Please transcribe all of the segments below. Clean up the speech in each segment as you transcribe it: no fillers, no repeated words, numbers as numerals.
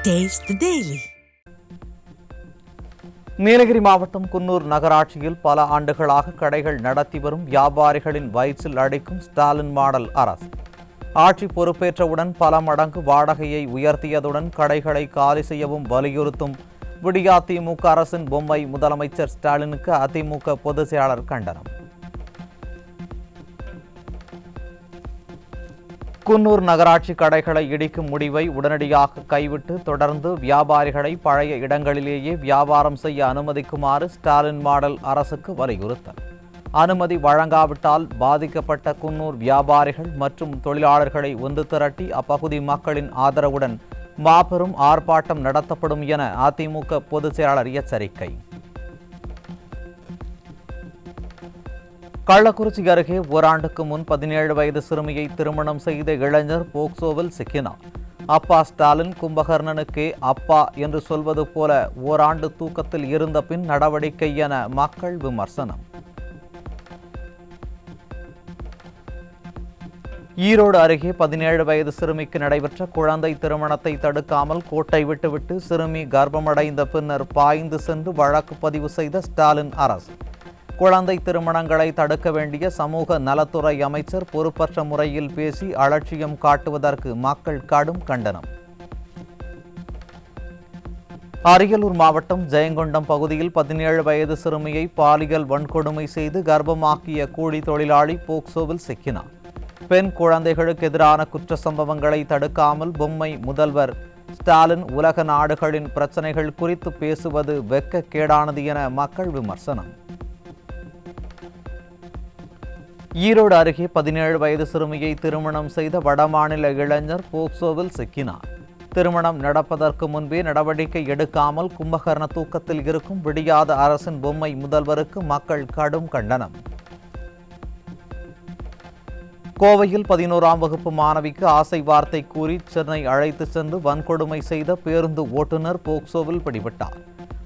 Taste the Daily. Nilgiri மாவட்டம் குன்னூர் நகராட்சியில் பல ஆண்டுகளாக கடைகள் நடத்தி வரும் வியாபாரிகளின் வயிற்றில் அடிக்கும் ஸ்டாலின் மாடல் அரசு. ஆட்சி பொறுப்பேற்றவுடன் பல மடங்கு வாடகையை உயர்த்தியதுடன் கடைகளை காலி செய்யவும் வலியுறுத்தும் விடியா திமுக அரசின் பொம்மை முதலமைச்சர் ஸ்டாலினுக்கு அதிமுக பொதுச் செயலாளர் கண்டனம். குன்னூர் நகராட்சி கடைகளை இடிக்கும் முடிவை உடனடியாக கைவிட்டு தொடர்ந்து வியாபாரிகளை பழைய இடங்களிலேயே வியாபாரம் செய்ய அனுமதிக்குமாறு ஸ்டாலின் மாடல் அரசுக்கு வலியுறுத்தல். அனுமதி வழங்காவிட்டால் பாதிக்கப்பட்ட குன்னூர் வியாபாரிகள் மற்றும் தொழிலாளர்களை ஒன்று திரட்டி அப்பகுதி மக்களின் ஆதரவுடன் மாபெரும் ஆர்ப்பாட்டம் நடத்தப்படும் என அதிமுக பொதுச் செயலாளர் எச்சரிக்கை. கள்ளக்குறிச்சி அருகே ஓராண்டுக்கு முன் 17 வயது சிறுமியை திருமணம் செய்த இளைஞர் போக்சோவில் சிக்கினார். அப்பா ஸ்டாலின் கும்பகர்ணனுக்கே அப்பா என்று சொல்வது போல ஓராண்டு தூக்கத்தில் இருந்த பின் நடவடிக்கை என மக்கள் விமர்சனம். ஈரோடு அருகே 17 வயது சிறுமிக்கு நடைபெற்ற குழந்தை திருமணத்தை தடுக்காமல் கோட்டை விட்டுவிட்டு சிறுமி கர்ப்பமடைந்த பின்னர் பாய்ந்து சென்று வழக்கு பதிவு செய்த ஸ்டாலின் அரசு. குழந்தை திருமணங்களை தடுக்க வேண்டிய சமூக நலத்துறை அமைச்சர் பொறுப்பற்ற முறையில் பேசி அலட்சியம் காட்டுவதற்கு மக்கள் கடும் கண்டனம். அரியலூர் மாவட்டம் ஜெயங்கொண்டம் பகுதியில் 17 வயது சிறுமியை பாலியல் வன்கொடுமை செய்து கர்ப்பமாக்கிய கூலி தொழிலாளி போக்சோவில் சிக்கினார். பெண் குழந்தைகளுக்கு எதிரான குற்ற சம்பவங்களை தடுக்காமல் பொம்மை முதல்வர் ஸ்டாலின் உலக நாடுகளின் பிரச்சனைகள் குறித்து பேசுவது வெட்கக்கேடானது என மக்கள் விமர்சனம். ஈரோடு அருகே 17 வயது சிறுமியை திருமணம் செய்த வடமாநில இளைஞர் போக்சோவில் சிக்கினார். திருமணம் நடப்பதற்கு முன்பே நடவடிக்கை எடுக்காமல் கும்பகர்ண தூக்கத்தில் இருக்கும் விடியாத அரசின் பொம்மை முதல்வருக்கு மக்கள் கடும் கண்டனம். கோவையில் 11ஆம் வகுப்பு மாணவிக்கு ஆசை வார்த்தை கூறி சென்னை அழைத்து சென்று வன்கொடுமை செய்த பேருந்து ஓட்டுநர் போக்சோவில் பிடிபட்டார்.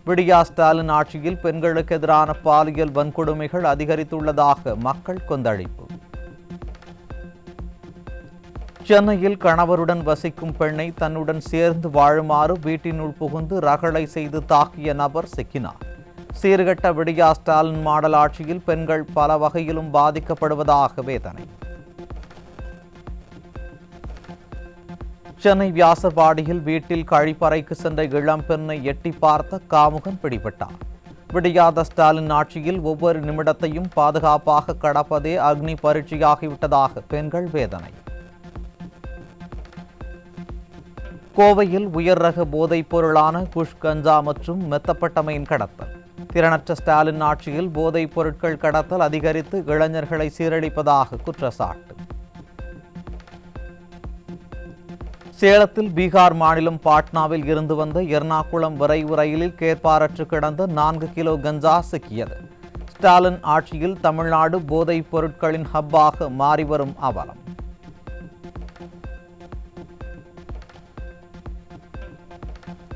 விடியா ஸ்டாலின் ஆட்சியில் பெண்களுக்கு எதிரான பாலியல் வன்கொடுமைகள் அதிகரித்துள்ளதாக மக்கள் கொந்தளிப்பு. சென்னையில் கணவருடன் வசிக்கும் பெண்ணை தன்னுடன் சேர்ந்து வாழுமாறு வீட்டினுள் புகுந்து ரகளை செய்து தாக்கிய நபர் சிக்கினார். சீர்கெட்ட விடியா ஸ்டாலின் மாடல் ஆட்சியில் பெண்கள் பல வகையிலும் பாதிக்கப்படுவதாக வேதனை. சென்னை வியாசர்பாடியில் வீட்டில் கழிப்பறைக்கு சென்ற இளம் பெண்ணை எட்டி பார்த்த காமுகன் பிடிபட்டார். விடியாத ஸ்டாலின் ஆட்சியில் ஒவ்வொரு நிமிடத்தையும் பாதுகாப்பாக கடப்பதே அக்னி பரீட்சையாகிவிட்டதாக பெண்கள் வேதனை. கோவையில் உயர் ரக போதைப் பொருளான குஷ் கஞ்சா மற்றும் மெத்தப்பட்டமைன் கடத்தல். திறனற்ற ஸ்டாலின் ஆட்சியில் போதைப் பொருட்கள் கடத்தல் அதிகரித்து இளைஞர்களை சீரழிப்பதாக குற்றச்சாட்டு. சேலத்தில் பீகார் மாநிலம் பாட்னாவில் இருந்து வந்த எர்ணாகுளம் விரைவு ரயிலில் கேட்பாரற்று கிடந்த 4 கிலோ கஞ்சா சிக்கியது. ஸ்டாலின் ஆட்சியில் தமிழ்நாடு போதைப் பொருட்களின் ஹப்பாக மாறிவரும் அவலம்.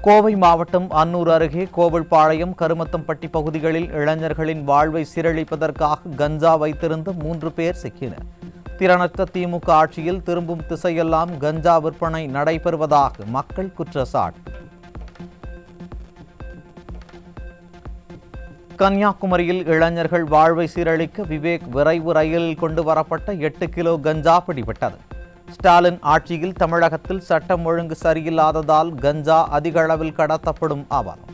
கோவை மாவட்டம் அன்னூர் அருகே கோவில்பாளையம் கருமத்தம்பட்டி பகுதிகளில் இளைஞர்களின் வாழ்வை சீரழிப்பதற்காக கஞ்சா வைத்திருந்த 3 பேர் சிக்கினர். திறனற்ற திமுக ஆட்சியில் திரும்பும் திசையெல்லாம் கஞ்சா விற்பனை நடைபெறுவதாக மக்கள் குற்றச்சாட்டு. கன்னியாகுமரியில் இளைஞர்கள் வாழ்வை சீரழிக்க விவேக் விரைவு ரயிலில் கொண்டு வரப்பட்ட 8 கிலோ கஞ்சா பிடிபட்டது. ஸ்டாலின் ஆட்சியில் தமிழகத்தில் சட்டம் ஒழுங்கு சரியில்லாததால் கஞ்சா அதிக அளவில் கடத்தப்படும் அவலம்.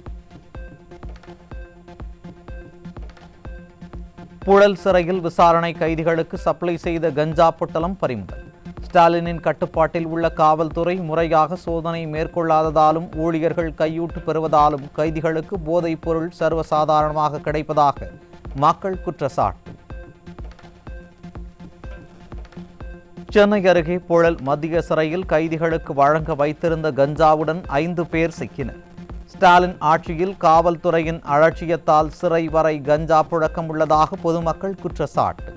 புழல் சிறையில் விசாரணை கைதிகளுக்கு சப்ளை செய்த கஞ்சா பொட்டலம் பறிமுதல். ஸ்டாலினின் கட்டுப்பாட்டில் உள்ள காவல்துறை முறையாக சோதனை மேற்கொள்ளாததாலும் ஊழியர்கள் கையூட்டு பெறுவதாலும் கைதிகளுக்கு போதைப் பொருள் சர்வசாதாரணமாக கிடைப்பதாக மக்கள் குற்றச்சாட்டு. சென்னை அருகே புழல் மத்திய சிறையில் கைதிகளுக்கு வழங்க வைத்திருந்த கஞ்சாவுடன் 5 பேர் சிக்கினர். ஸ்டாலின் ஆட்சியில் காவல்துறையின் அலட்சியத்தால் சிறை வரை கஞ்சா புழக்கம் உள்ளதாக பொதுமக்கள் குற்றச்சாட்டு.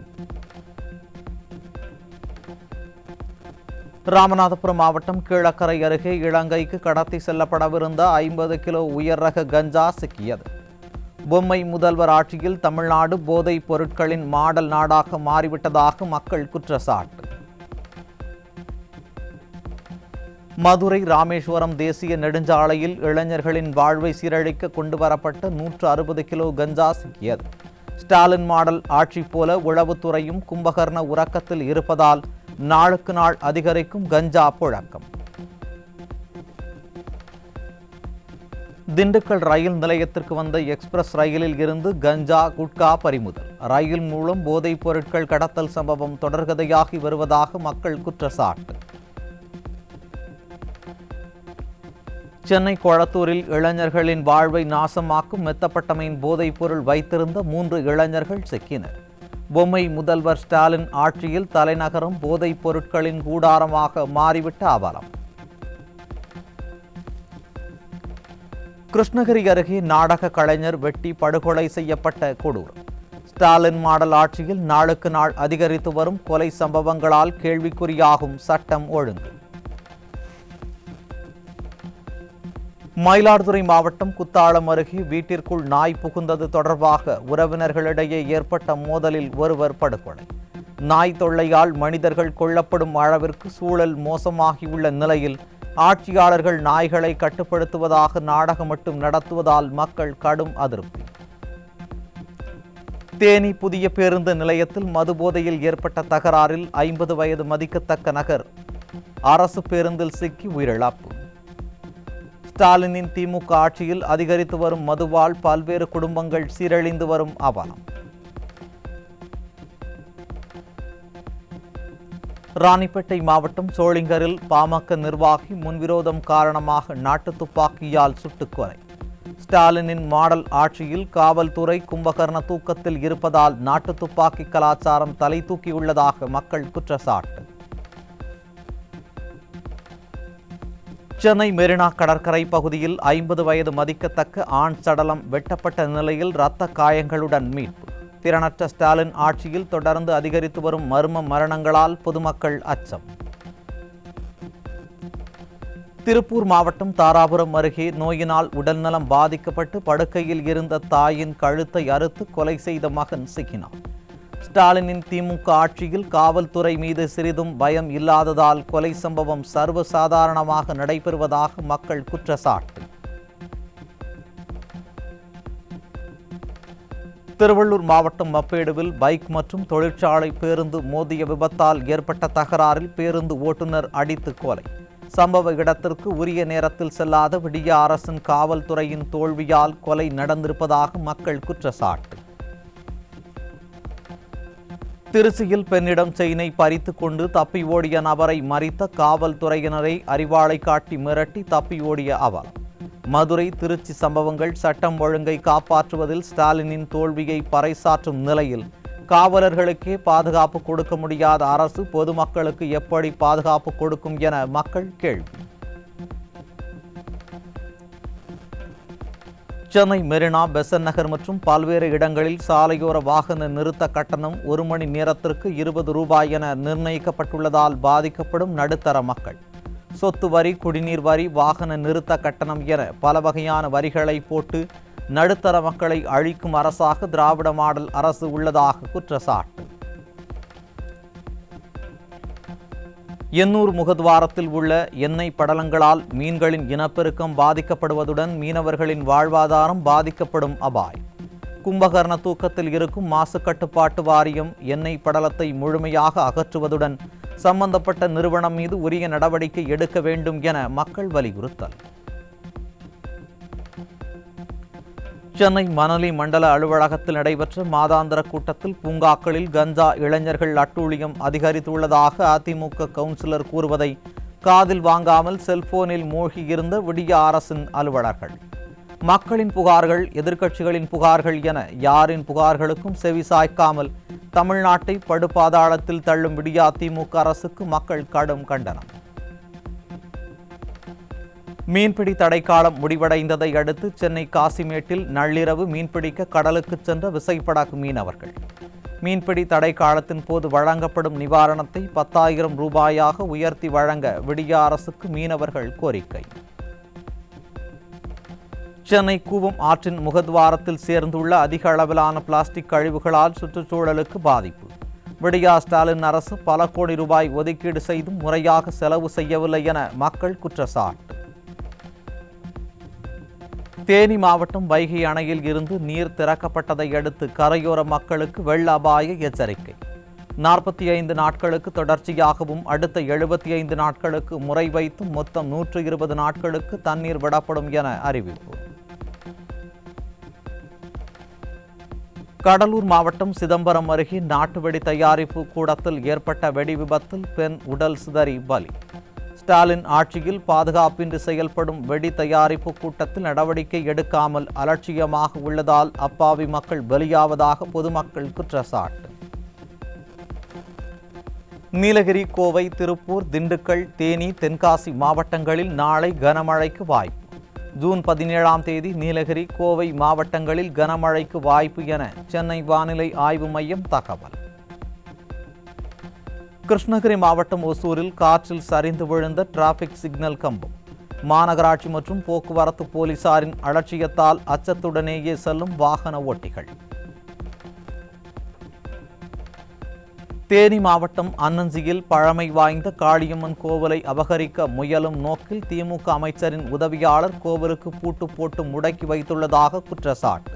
ராமநாதபுரம் மாவட்டம் கீழக்கரை அருகே இலங்கைக்கு கடத்தி செல்லப்படவிருந்த 50 கிலோ உயர் ரக கஞ்சா சிக்கியது. பொம்மை முதல்வர் ஆட்சியில் தமிழ்நாடு போதைப் பொருட்களின் மாடல் நாடாக மாறிவிட்டதாக மக்கள் குற்றச்சாட்டு. மதுரை ராமேஸ்வரம் தேசிய நெடுஞ்சாலையில் இளைஞர்களின் வாழ்வை சீரழிக்க கொண்டுவரப்பட்ட 160 கிலோ கஞ்சா சிக்கியது. ஸ்டாலின் மாடல் ஆட்சி போல உளவுத்துறையும் கும்பகர்ண உறக்கத்தில் இருப்பதால் நாளுக்கு நாள் அதிகரிக்கும் கஞ்சா புழக்கம். திண்டுக்கல் ரயில் நிலையத்திற்கு வந்த எக்ஸ்பிரஸ் ரயிலில் இருந்து கஞ்சா குட்கா பறிமுதல். ரயில் மூலம் போதைப் பொருட்கள் கடத்தல் சம்பவம் தொடர்கதையாகி வருவதாக மக்கள் குற்றச்சாட்டு. சென்னை கொளத்தூரில் இளைஞர்களின் வாழ்வை நாசமாக்கும் மெத்தப்பட்டமையின் போதைப் பொருள் வைத்திருந்த 3 இளைஞர்கள் சிக்கினர். பொம்மை முதல்வர் ஸ்டாலின் ஆட்சியில் தலைநகரம் போதைப் பொருட்களின் கூடாரமாக மாறிவிட்ட அவலம். கிருஷ்ணகிரி அருகே நாடக கலைஞர் வெட்டி படுகொலை செய்யப்பட்ட கொடூரம். ஸ்டாலின் மாடல் ஆட்சியில் நாளுக்கு நாள் அதிகரித்து வரும் கொலை சம்பவங்களால் கேள்விக்குறியாகும் சட்டம் ஒழுங்கு. மயிலாடுதுறை மாவட்டம் குத்தாலம் அருகே வீட்டிற்குள் நாய் புகுந்தது தொடர்பாக உறவினர்களிடையே ஏற்பட்ட மோதலில் ஒருவர் படுகொலை. நாய் தொல்லையால் மனிதர்கள் கொல்லப்படும் அளவிற்கு சூழல் மோசமாகியுள்ள நிலையில் ஆட்சியாளர்கள் நாய்களை கட்டுப்படுத்துவதாக நாடகம் மட்டும் நடத்துவதால் மக்கள் கடும் அதிருப்தி. தேனி புதிய பேருந்து நிலையத்தில் மதுபோதையில் ஏற்பட்ட தகராறில் 50 வயது மதிக்கத்தக்க நபர் அரசு பேருந்தில் சிக்கி உயிரிழப்பு. ஸ்டாலினின் திமுக ஆட்சியில் அதிகரித்து வரும் மதுவால் பல்வேறு குடும்பங்கள் சீரழிந்து வரும் அவலம். ராணிப்பேட்டை மாவட்டம் சோளிங்கரில் பாமக நிர்வாகி முன்விரோதம் காரணமாக நாட்டு துப்பாக்கியால் சுட்டுக் கொலை. ஸ்டாலினின் மாடல் ஆட்சியில் காவல்துறை கும்பகர்ண தூக்கத்தில் இருப்பதால் நாட்டு துப்பாக்கி கலாச்சாரம் தலை தூக்கியுள்ளதாக மக்கள் குற்றச்சாட்டு. சென்னை மெரினா கடற்கரை பகுதியில் 50 வயது மதிக்கத்தக்க ஆண் சடலம் வெட்டப்பட்ட நிலையில் இரத்த காயங்களுடன் மீட்பு. திறனற்ற ஸ்டாலின் ஆட்சியில் தொடர்ந்து அதிகரித்து வரும் மர்ம மரணங்களால் பொதுமக்கள் அச்சம். திருப்பூர் மாவட்டம் தாராபுரம் அருகே நோயினால் உடல்நலம் பாதிக்கப்பட்டு படுக்கையில் இருந்த தாயின் கழுத்தை அறுத்து கொலை செய்த மகன் சிக்கினார். ஸ்டாலினின் திமுக ஆட்சியில் காவல்துறை மீது சிறிதும் பயம் இல்லாததால் கொலை சம்பவம் சர்வசாதாரணமாக நடைபெறுவதாக மக்கள் குற்றச்சாட்டு. திருவள்ளூர் மாவட்டம் மப்பேடுவில் பைக் மற்றும் தொழிற்சாலை பேருந்து மோதிய விபத்தால் ஏற்பட்ட தகராறில் பேருந்து ஓட்டுநர் அடித்து கொலை. சம்பவ இடத்திற்கு உரிய நேரத்தில் செல்லாத விடிய அரசின் காவல்துறையின் தோல்வியால் கொலை நடந்திருப்பதாக மக்கள் குற்றச்சாட்டு. திருச்சியில் பெண்ணிடம் செயினை பறித்து கொண்டு தப்பி ஓடிய நபரை மறித்த காவல்துறையினரை அரிவாளை காட்டி மிரட்டி தப்பி ஓடிய அவலம். மதுரை திருச்சி சம்பவங்கள் சட்டம் ஒழுங்கை காப்பாற்றுவதில் ஸ்டாலினின் தோல்வியை பறைசாற்றும் நிலையில் காவலர்களுக்கே பாதுகாப்பு கொடுக்க முடியாத அரசு பொதுமக்களுக்கு எப்படி பாதுகாப்பு கொடுக்கும் என மக்கள் கேள்வி. சென்னை மெரினா, பெசன்ட் நகர் மற்றும் பல்வேறு இடங்களில் சாலையோர வாகன நிறுத்த கட்டணம் 1 மணி நேரத்திற்கு 20 ரூபாய் என நிர்ணயிக்கப்பட்டுள்ளதால் பாதிக்கப்படும் நடுத்தர மக்கள். சொத்து வரி, குடிநீர் வரி, வாகன நிறுத்த கட்டணம் என பல வகையான வரிகளை போட்டு நடுத்தர மக்களை அழிக்கும் அரசாக திராவிட மாடல் அரசு உள்ளதாக குற்றச்சாட்டு. எண்ணூர் முகத்வாரத்தில் உள்ள எண்ணெய் படலங்களால் மீன்களின் இனப்பெருக்கம் பாதிக்கப்படுவதுடன் மீனவர்களின் வாழ்வாதாரம் பாதிக்கப்படும் அபாயம். கும்பகர்ண தூக்கத்தில் இருக்கும் மாசு கட்டுப்பாட்டு வாரியம் எண்ணெய் படலத்தை முழுமையாக அகற்றுவதுடன் சம்பந்தப்பட்ட நிறுவனம் மீது உரிய நடவடிக்கை எடுக்க வேண்டும் என மக்கள் வலியுறுத்தல். சென்னை மணலி மண்டல அலுவலகத்தில் நடைபெற்ற மாதாந்திர கூட்டத்தில் பூங்காக்களில் கஞ்சா இளைஞர்கள் அட்டூழியம் அதிகரித்துள்ளதாக அதிமுக கவுன்சிலர் கூறுவதை காதில் வாங்காமல் செல்போனில் மூழ்கியிருந்த விடிய அரசின் அலுவலர்கள். மக்களின் புகார்கள், எதிர்க்கட்சிகளின் புகார்கள் என யாரின் புகார்களுக்கும் செவி சாய்க்காமல் தமிழ்நாட்டை படுபாதாளத்தில் தள்ளும் விடிய அதிமுக அரசுக்கு மக்கள் கடும் கண்டனம். மீன்பிடி தடைக்காலம் முடிவடைந்ததை அடுத்து சென்னை காசிமேட்டில் நள்ளிரவு மீன்பிடிக்க கடலுக்கு சென்ற விசைப்படகு மீனவர்கள். மீன்பிடி தடைக்காலத்தின் போது வழங்கப்படும் நிவாரணத்தை 10,000 ரூபாயாக உயர்த்தி வழங்க விடிய அரசுக்கு மீனவர்கள் கோரிக்கை. சென்னை கூவம் ஆற்றின் முகத்வாரத்தில் சேர்ந்துள்ள அதிக அளவிலான பிளாஸ்டிக் கழிவுகளால் சுற்றுச்சூழலுக்கு பாதிப்பு. விடியா ஸ்டாலின் அரசு பல கோடி ரூபாய் ஒதுக்கீடு செய்தும் முறையாக செலவு செய்யவில்லை என மக்கள் குற்றச்சாட்டு. தேனி மாவட்டம் வைகை அணையில் இருந்து நீர் திறக்கப்பட்டதை அடுத்து கரையோர மக்களுக்கு வெள்ள அபாய எச்சரிக்கை. 45 நாட்களுக்கு தொடர்ச்சியாகவும் அடுத்த 75 நாட்களுக்கு முறை வைத்தும் மொத்தம் 120 நாட்களுக்கு தண்ணீர் விடப்படும் என அறிவிப்பு. கடலூர் மாவட்டம் சிதம்பரம் அருகே நாட்டு வெடி தயாரிப்பு கூடத்தில் ஏற்பட்ட வெடி விபத்தில் பெண் உடல் சிதறி பலி. ஸ்டாலின் ஆட்சியில் பாதுகாப்பின்றி செயல்படும் வெடி தயாரிப்பு கூட்டத்தில் நடவடிக்கை எடுக்காமல் அலட்சியமாக உள்ளதால் அப்பாவி மக்கள் பலியாவதாக பொதுமக்கள் குற்றச்சாட்டு. நீலகிரி, கோவை, திருப்பூர், திண்டுக்கல், தேனி, தென்காசி மாவட்டங்களில் நாளை கனமழைக்கு வாய்ப்பு. ஜூன் 17ஆம் தேதி நீலகிரி, கோவை மாவட்டங்களில் கனமழைக்கு வாய்ப்பு என சென்னை வானிலை ஆய்வு மையம் தகவல். கிருஷ்ணகிரி மாவட்டம் ஒசூரில் காற்றில் சரிந்து விழுந்த டிராபிக் சிக்னல் கம்பம். மாநகராட்சி மற்றும் போக்குவரத்து போலீசாரின் அலட்சியத்தால் அச்சத்துடனேயே செல்லும் வாகன ஓட்டிகள். தேனி மாவட்டம் அன்னஞ்சியில் பழமை வாய்ந்த காளியம்மன் கோவிலை அபகரிக்க முயலும் நோக்கில் திமுக அமைச்சரின் உதவியாளர் கோவிலுக்கு பூட்டு போட்டு முடக்கி வைத்துள்ளதாக குற்றச்சாட்டு.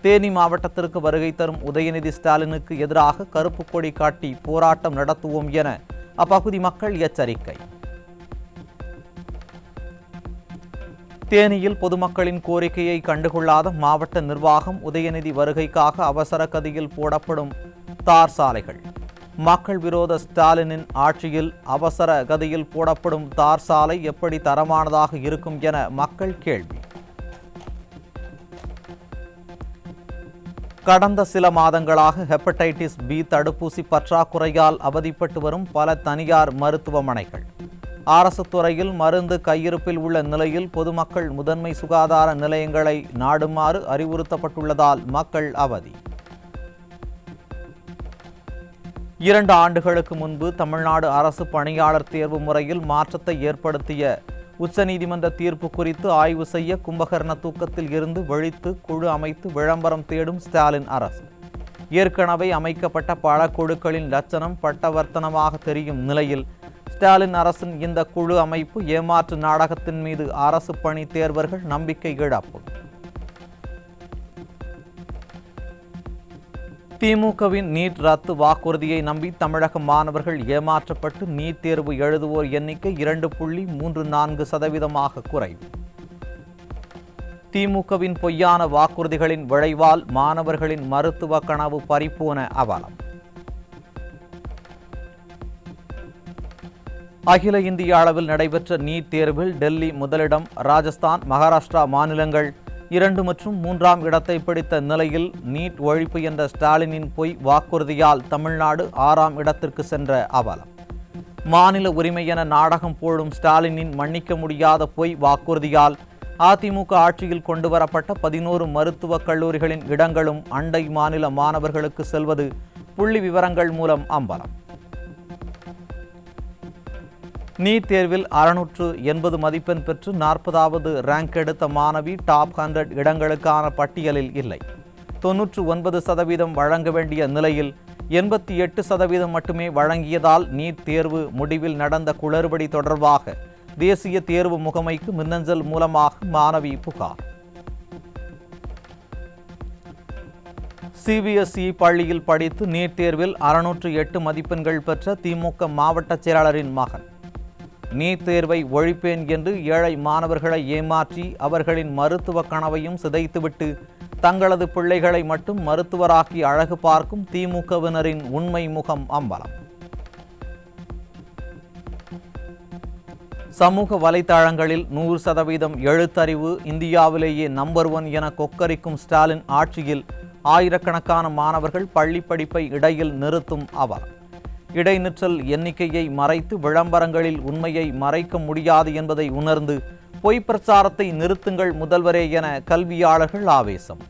தேனி மாவட்டத்திற்கு வருகை தரும் உதயநிதி ஸ்டாலினுக்கு எதிராக கருப்பு கொடி காட்டி போராட்டம் நடத்துவோம் என அப்பகுதி மக்கள் எச்சரிக்கை. தேனியில் பொதுமக்களின் கோரிக்கையை கண்டுகொள்ளாத மாவட்ட நிர்வாகம் உதயநிதி வருகைக்காக அவசர கதியில் போடப்படும் தார் சாலைகள். மக்கள் விரோத ஸ்டாலினின் ஆட்சியில் அவசர கதியில் போடப்படும் தார் சாலை எப்படி தரமானதாக இருக்கும் என மக்கள் கேள்வி. கடந்த சில மாதங்களாக ஹெப்படைட்டிஸ் பி தடுப்பூசி பற்றாக்குறையால் அவதிப்பட்டு வரும் பல தனியார் மருத்துவமனைகள். அரசு துறையில் மருந்து கையிருப்பில் உள்ள நிலையில் பொதுமக்கள் முதன்மை சுகாதார நிலையங்களை நாடுமாறு அறிவுறுத்தப்பட்டுள்ளதால் மக்கள் அவதி. 2 ஆண்டுகளுக்கு முன்பு தமிழ்நாடு அரசு பணியாளர் தேர்வு முறையில் மாற்றத்தை ஏற்படுத்திய உச்சநீதிமன்ற தீர்ப்பு குறித்து ஆய்வு செய்ய கும்பகர்ண தூக்கத்தில் இருந்து விழித்து குழு அமைத்து விளம்பரம் தேடும் ஸ்டாலின் அரசு. ஏற்கனவே அமைக்கப்பட்ட பல குழுக்களின் லட்சணம் பட்டவர்த்தனமாக தெரியும் நிலையில் ஸ்டாலின் அரசின் இந்த குழு அமைப்பு ஏமாற்று நாடகத்தின் மீது அரசு பணி தேர்வர்கள் நம்பிக்கை இழப்பு. திமுகவின் நீட் ரத்து வாக்குறுதியை நம்பி தமிழக மாணவர்கள் ஏமாற்றப்பட்டு நீட் தேர்வு எழுதுவோர் எண்ணிக்கை 2.34% குறைவு. திமுகவின் பொய்யான வாக்குறுதிகளின் விளைவால் மாணவர்களின் மருத்துவ கனவு பறிபோன அவலம். அகில இந்திய அளவில் நடைபெற்ற நீட் தேர்வில் டெல்லி முதலிடம், ராஜஸ்தான், மகாராஷ்டிரா மாநிலங்கள் 2 மற்றும் 3ஆம் இடத்தை பிடித்த நிலையில் நீட் ஒழிப்பு என்ற ஸ்டாலினின் பொய் வாக்குறுதியால் தமிழ்நாடு 6ஆம் இடத்திற்கு சென்ற அவலம். மாநில உரிமை என நாடகம் போடும் ஸ்டாலினின் மன்னிக்க முடியாத பொய் வாக்குறுதியால் அதிமுக ஆட்சியில் கொண்டுவரப்பட்ட 11 மருத்துவக் கல்லூரிகளின் இடங்களும் அண்டை மாநில மாணவர்களுக்கு செல்வது புள்ளி விவரங்கள் மூலம் அம்பலம். நீட் தேர்வில் 680 மதிப்பெண் பெற்று 40வது ரேங்க் எடுத்த மாணவி டாப் 100 இடங்களுக்கான பட்டியலில் இல்லை. 99% வழங்க வேண்டிய நிலையில் 88% மட்டுமே வழங்கியதால் நீட் தேர்வு முடிவில் நடந்த குளறுபடி தொடர்பாக தேசிய தேர்வு முகமைக்கு மின்னஞ்சல் மூலமாக மாணவி புகார். சிபிஎஸ்இ பள்ளியில் படித்து நீட் தேர்வில் 608 மதிப்பெண்கள் பெற்ற திமுக மாவட்ட செயலாளரின் மகன். நீட் தேர்வை ஒழிப்பேன் என்று ஏழை மாணவர்களை ஏமாற்றி அவர்களின் மருத்துவ கனவையும் சிதைத்துவிட்டு தங்களது பிள்ளைகளை மட்டும் மருத்துவராக்கி அழகு பார்க்கும் திமுகவினரின் உண்மை முகம் அம்பலம். சமூக வலைதளங்களில் 100% எழுத்தறிவு, இந்தியாவிலேயே நம்பர் 1 என கொக்கரிக்கும் ஸ்டாலின் ஆட்சியில் ஆயிரக்கணக்கான மாணவர்கள் பள்ளி படிப்பை இடையில் நிறுத்தும் அவலம். இடைநிற்றல் எண்ணிக்கையை மறைத்து விளம்பரங்களில் உண்மையை மறைக்க முடியாது என்பதை உணர்ந்து பொய் பிரச்சாரத்தை நிறுத்துங்கள் முதல்வரே என கல்வியாளர்கள் ஆவேசம்.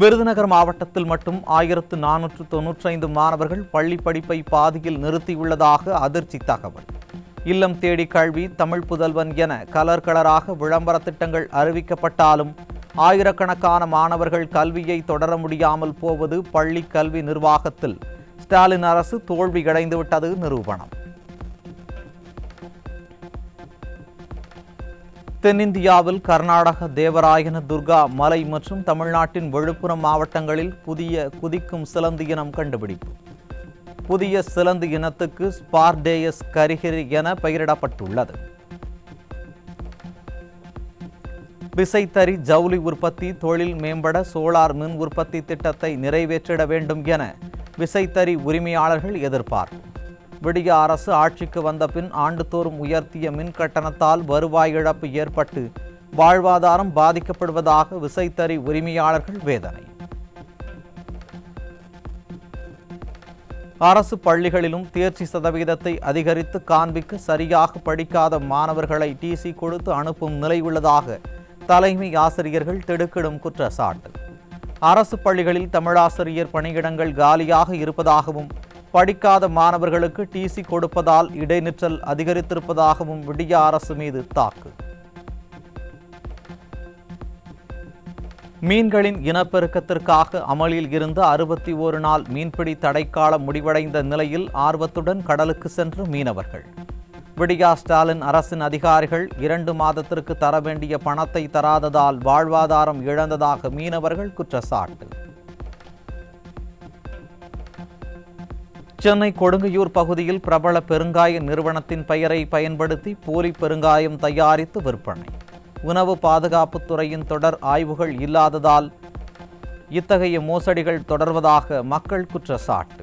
விருதுநகர் மாவட்டத்தில் மட்டும் 1495 மாணவர்கள் பள்ளி படிப்பை பாதியில் நிறுத்தியுள்ளதாக அதிர்ச்சி தகவல். இல்லம் தேடி கல்வி, தமிழ் புதல்வன் என கலர் கலராக விளம்பர திட்டங்கள் அறிவிக்கப்பட்டாலும் ஆயிரக்கணக்கான மாணவர்கள் கல்வியை தொடர முடியாமல் போவது பள்ளி கல்வி நிர்வாகத்தில் ஸ்டாலின் அரசு தோல்வியடைந்துவிட்டது நிரூபணம். தென்னிந்தியாவில் கர்நாடக தேவராயன துர்கா மலை மற்றும் தமிழ்நாட்டின் விழுப்புரம் மாவட்டங்களில் புதிய குதிக்கும் சிலந்தி இனம் கண்டுபிடிப்பு. புதிய சிலந்தி இனத்துக்கு ஸ்பார்டேயஸ் கரிகிரி என பெயரிடப்பட்டுள்ளது. விசைத்தறி ஜவுளி உற்பத்தி தொழில் மேம்பட சோலார் மின் உற்பத்தி திட்டத்தை நிறைவேற்றிட வேண்டும் என விசைத்தறி உரிமையாளர்கள் எதிர்பார்ப்பு. விடிய அரசு ஆட்சிக்கு வந்த பின் ஆண்டுதோறும் உயர்த்திய மின் கட்டணத்தால் வருவாய் இழப்பு ஏற்பட்டு வாழ்வாதாரம் பாதிக்கப்படுவதாக விசைத்தறி உரிமையாளர்கள் வேதனை. அரசு பள்ளிகளிலும் தேர்ச்சி சதவீதத்தை அதிகரித்து காண்பிக்க சரியாக படிக்காத மாணவர்களை டிசி கொடுத்து அனுப்பும் நிலை உள்ளதாக தலைமை ஆசிரியர்கள் திடுக்கிடும் குற்றச்சாட்டு. அரசு பள்ளிகளில் தமிழாசிரியர் பணியிடங்கள் காலியாக இருப்பதாகவும் படிக்காத மாணவர்களுக்கு டிசி கொடுப்பதால் இடைநிற்றல் அதிகரித்திருப்பதாகவும் விடிய அரசு மீது தாக்கு. மீன்களின் இனப்பெருக்கத்திற்காக அமலில் இருந்த 61 நாள் மீன்பிடி தடைக்காலம் முடிவடைந்த நிலையில் ஆர்வத்துடன் கடலுக்கு சென்ற மீனவர்கள். விடியா ஸ்டாலின் அரசின் அதிகாரிகள் 2 மாதத்திற்கு தர வேண்டிய பணத்தை தராததால் வாழ்வாதாரம் இழந்ததாக மீனவர்கள் குற்றச்சாட்டு. சென்னை கொடுங்கையூர் பகுதியில் பிரபல பெருங்காய நிறுவனத்தின் பெயரை பயன்படுத்தி போலி பெருங்காயம் தயாரித்து விற்பனை. உணவு பாதுகாப்புத் துறையின் தொடர் ஆய்வுகள் இல்லாததால் இத்தகைய மோசடிகள் தொடர்வதாக மக்கள் குற்றச்சாட்டு.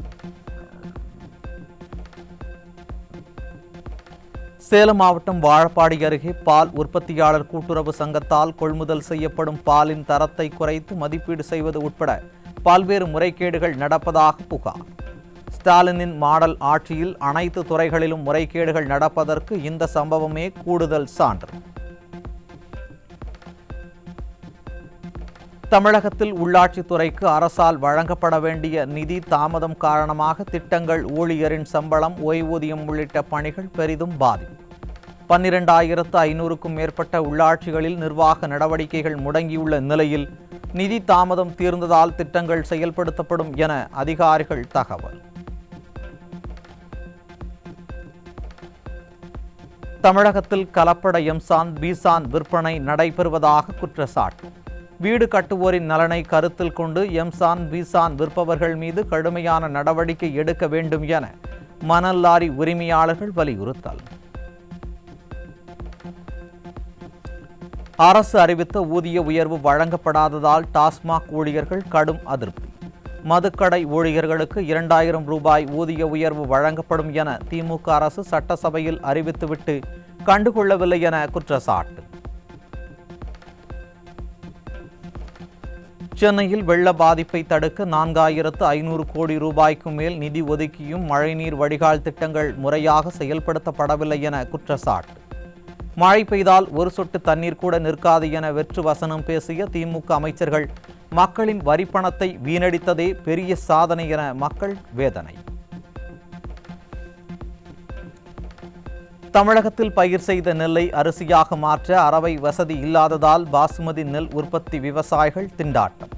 சேலம் மாவட்டம் வாழப்பாடி அருகே பால் உற்பத்தியாளர் கூட்டுறவு சங்கத்தால் கொள்முதல் செய்யப்படும் பாலின் தரத்தை குறைத்து மதிப்பீடு செய்வது உட்பட பல்வேறு முறைகேடுகள் நடப்பதாக புகார். ஸ்டாலினின் மாடல் ஆட்சியில் அனைத்து துறைகளிலும் முறைகேடுகள் நடப்பதற்கு இந்த சம்பவமே கூடுதல் சான்று. தமிழகத்தில் உள்ளாட்சித்துறைக்கு அரசால் வழங்கப்பட வேண்டிய நிதி தாமதம் காரணமாக திட்டங்கள், ஊழியரின் சம்பளம், ஓய்வூதியம் உள்ளிட்ட பணிகள் பெரிதும் பாதிப்பு. 12,500க்கும் மேற்பட்ட உள்ளாட்சிகளில் நிர்வாக நடவடிக்கைகள் முடங்கியுள்ள நிலையில் நிதி தாமதம் தீர்ந்ததால் திட்டங்கள் செயல்படுத்தப்படும் என அதிகாரிகள் தகவல். தமிழகத்தில் கலப்பட எம்சான், பீசான் விற்பனை நடைபெறுவதாக குற்றச்சாட்டு. வீடு கட்டுவோரின் நலனை கருத்தில் கொண்டு எம்சான், பீசான் விற்பவர்கள் மீது கடுமையான நடவடிக்கை எடுக்க வேண்டும் என மணல் லாரி உரிமையாளர்கள் வலியுறுத்தல். அரசு அறிவித்த ஊதிய உயர்வு வழங்கப்படாததால் டாஸ்மாக் ஊழியர்கள் கடும் அதிருப்தி. மதுக்கடை ஊழியர்களுக்கு 2000 ரூபாய் ஊதிய உயர்வு வழங்கப்படும் என திமுக அரசு சட்டசபையில் அறிவித்துவிட்டு கண்டுகொள்ளவில்லை என குற்றச்சாட்டு. சென்னையில் வெள்ள பாதிப்பை தடுக்க 4500 கோடி ரூபாய்க்கு மேல் நிதி ஒதுக்கியும் மழைநீர் வடிகால் திட்டங்கள் முறையாக செயல்படுத்தப்படவில்லை என குற்றச்சாட்டு. மழை பெய்தால் ஒரு சொட்டு தண்ணீர் கூட நிற்காது என வெற்று வசனம் பேசிய திமுக அமைச்சர்கள் மக்களின் வரிப்பணத்தை வீணடித்ததே பெரிய சாதனை என மக்கள் வேதனை. தமிழகத்தில் பயிர் செய்த நெல்லை அரிசியாக மாற்ற அரவை வசதி இல்லாததால் பாசுமதி நெல் உற்பத்தி விவசாயிகள் திண்டாட்டம்.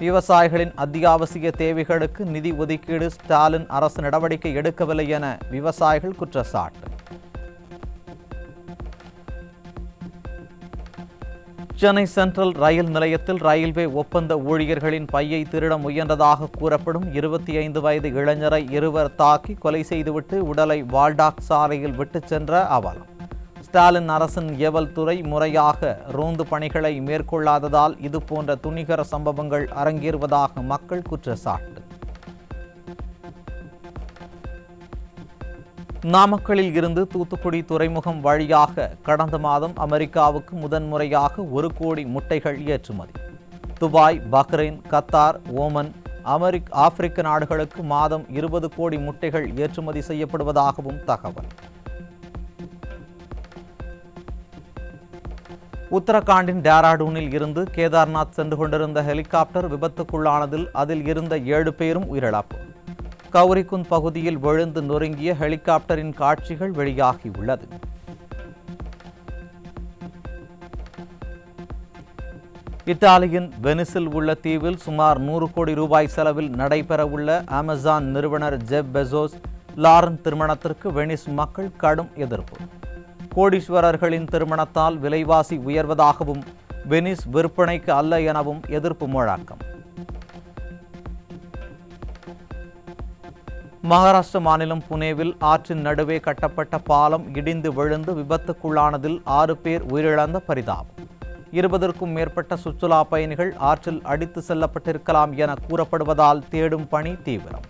விவசாயிகளின் அத்தியாவசிய தேவைகளுக்கு நிதி ஒதுக்கீடு ஸ்டாலின் அரசு நடவடிக்கை எடுக்கவில்லை என விவசாயிகள் குற்றச்சாட்டு. சென்னை சென்ட்ரல் ரயில் நிலையத்தில் ரயில்வே ஒப்பந்த ஊழியர்களின் பையை திருட முயன்றதாக கூறப்படும் 25 வயது இளைஞரை இருவர் தாக்கி கொலை செய்துவிட்டு உடலை வால்டாக் சாலையில் விட்டுச் சென்ற அவலம். ஸ்டாலின் அரசின் ஏவல் துறை முறையாக ரோந்து பணிகளை மேற்கொள்ளாததால் இதுபோன்ற துணிகர சம்பவங்கள் அரங்கேறுவதாக மக்கள் குற்றச்சாட்டு. நாமக்கலில் இருந்து தூத்துக்குடி துறைமுகம் வழியாக கடந்த மாதம் அமெரிக்காவுக்கு முதன்முறையாக 1 கோடி முட்டைகள் ஏற்றுமதி. துபாய், பஹ்ரைன், கத்தார், ஓமன், ஆப்பிரிக்க நாடுகளுக்கு மாதம் 20 கோடி முட்டைகள் ஏற்றுமதி செய்யப்படுவதாகவும் தகவல். உத்தரகாண்டின் டேராடூனில் இருந்து கேதார்நாத் சென்று கொண்டிருந்த ஹெலிகாப்டர் விபத்துக்குள்ளானதில் அதில் இருந்த 7 பேரும் உயிரிழப்பு. கௌரிகுந்த் பகுதியில் விழுந்து நொறுங்கிய ஹெலிகாப்டரின் காட்சிகள் வெளியாகியுள்ளது. இத்தாலியின் வெனிஸில் உள்ள தீவில் சுமார் 100 கோடி ரூபாய் செலவில் நடைபெறவுள்ள அமேசான் நிறுவனர் ஜெப் பெசோஸ் லாரன் திருமணத்திற்கு வெனிஸ் மக்கள் கடும் எதிர்ப்பு. கோடீஸ்வரர்களின் திருமணத்தால் விலைவாசி உயர்வதாகவும் வெனிஸ் விற்பனைக்கு அல்ல எனவும் எதிர்ப்பு முழக்கம். மகாராஷ்டிர மாநிலம் புனேவில் ஆற்றின் நடுவே கட்டப்பட்ட பாலம் இடிந்து விழுந்து விபத்துக்குள்ளானதில் 6 பேர் உயிரிழந்த பரிதாபம். 20க்கும் மேற்பட்ட சுற்றுலா பயணிகள் ஆற்றில் அடித்து செல்லப்பட்டிருக்கலாம் என கூறப்படுவதால் தேடும் பணி தீவிரம்.